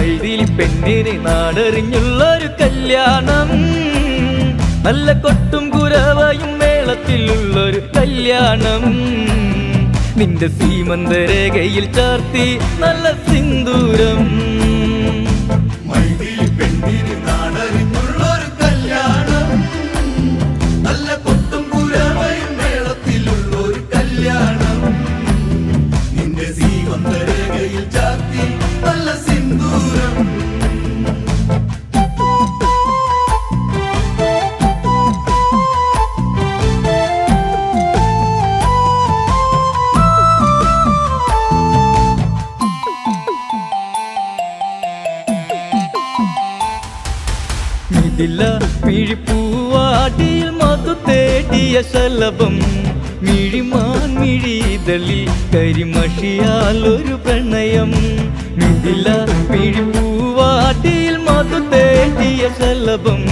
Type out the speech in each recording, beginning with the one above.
മൈതിലി പെണ്ണിന് നാടറിഞ്ഞുള്ളൊരു കല്യാണം, നല്ല കൊട്ടും കുരവയും മേളത്തിലുള്ളൊരു കല്യാണം. നിന്റെ സീമന്തരേഖയിൽ ചാർത്തി നല്ല സിന്ദൂരം. മൈതിലി പെണ്ണിന് നാടറിഞ്ഞുള്ളൊരു കല്യാണം, നല്ല കൊട്ടും കുരവയും മേളത്തിലുള്ളൊരു കല്യാണം. നിന്റെ സീമന്തരേഖയിൽ ചാർത്തി നല്ല സിന്ദൂരം. മിഥില മിഴിപ്പൂവാടിയിൽ മധു തേടിയ ശലഭം, മിഴിമാൻ മിഴിതളിൽ കരിമഷിയാൽ ഒരു പ്രണയം. മിഥില മിഴിപ്പൂവാടിയിൽ മധു തേടിയ ശലഭം,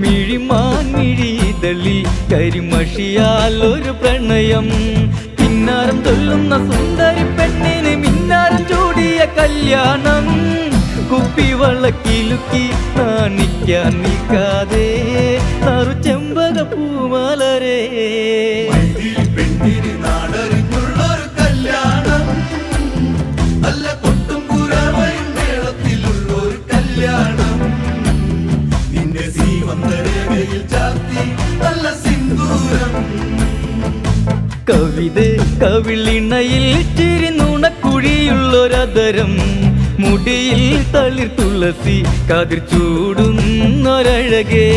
മിഴിമാൻ മിഴിതളിൽ കരിമഷിയാൽ ഒരു പ്രണയം. കിന്നാരം ചൊല്ലുന്ന സുന്ദരി പെണ്ണിന് മിന്നാരം ചൂടിയ കല്യാണം, കുപ്പിവളക്കിലുക്കി കാണിക്കാൻ നിൽക്കാതെ നറു ചെമ്പക പൂമലരേ. മൈതിലി പെണ്ണിന് നാടറിഞ്ഞുള്ളൊരു കല്യാണം, നല്ല കൊട്ടും കുരവയും മേളത്തിലുള്ളൊരു കല്യാണം. നിന്റെ സീമന്തരേഖയിൽ ചാർത്തി നല്ല സിന്ദൂരം. കവിത കവിളിണയിൽ ചിരി നുണക്കുഴിയുള്ളൊരതരം, മുടിയിൽ തളിർ തുളസി കതിർ ചൂടുന്നൊരഴകേ.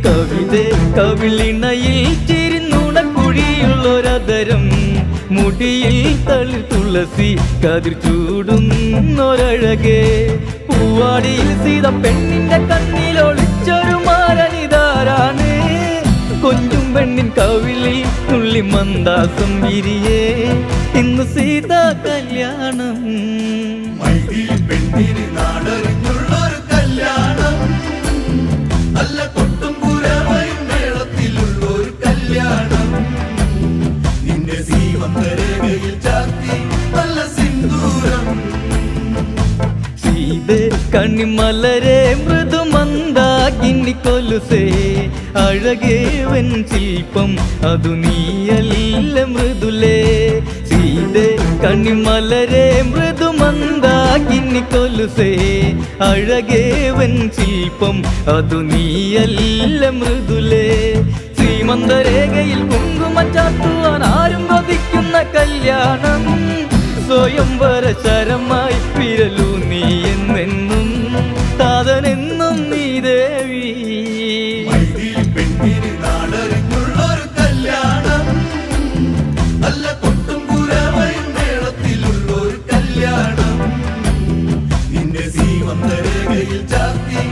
കവിത കവിളിണയിൽ ചിരി നുണക്കുഴിയുള്ളൊരതരം, മുടിയിൽ തളിർ തുളസി കതിർ ചൂടുന്നൊരഴകേ. പൂവാടിയിൽ സീത പെണ്ണിന്റെ കണ്ണിലൊളിച്ചൊരു മാരനിതാരാണ്, കൊഞ്ചും പെണ്ണിൻ കവിളിൽ തുള്ളി മന്ദാസം വിരിയേ. ഇന്ന് സീതാ കല്യാണം. മൈതിലി പെണ്ണിന് നാടറിഞ്ഞുള്ളൊരു കല്യാണം, നല്ല കൊട്ടും കുരവയും മേളത്തിലുള്ളൊരു കല്യാണം. നിന്റെ സീമന്തരേഖയിൽ ചാർത്തി നല്ല സിന്ദൂരം. സീത കണിമലരെ മൃദുമന്ദാകിനി കൊലുസേ, അഴകേവൻ ശില്പം അതു നീയല്ല മൃദുലേ. സീത കണിമലരെ മൃദുമന്ദാകിനി കൊലുസേ, അഴകേവൻ ശില്പം അതു നീയല്ല മൃദുലേ. ശ്രീമന്തരേഖയിൽ കുങ്കുമ ചാർത്തുവാൻ ആരും കൊതിക്കുന്ന കല്യാണം, സ്വയംവര ശരമായി വിരലു നീ എന്നെന്നും താതനെന്നും നീ ദേവി. മൈതിലി പെണ്ണിന് നാടറിഞ്ഞുള്ളൊരു കല്യാണം, നല്ല കൊട്ടും കുരവയും മേളത്തിലുള്ളൊരു കല്യാണം. നിന്റെ സീമന്തരേഖയിൽ ചാർത്തി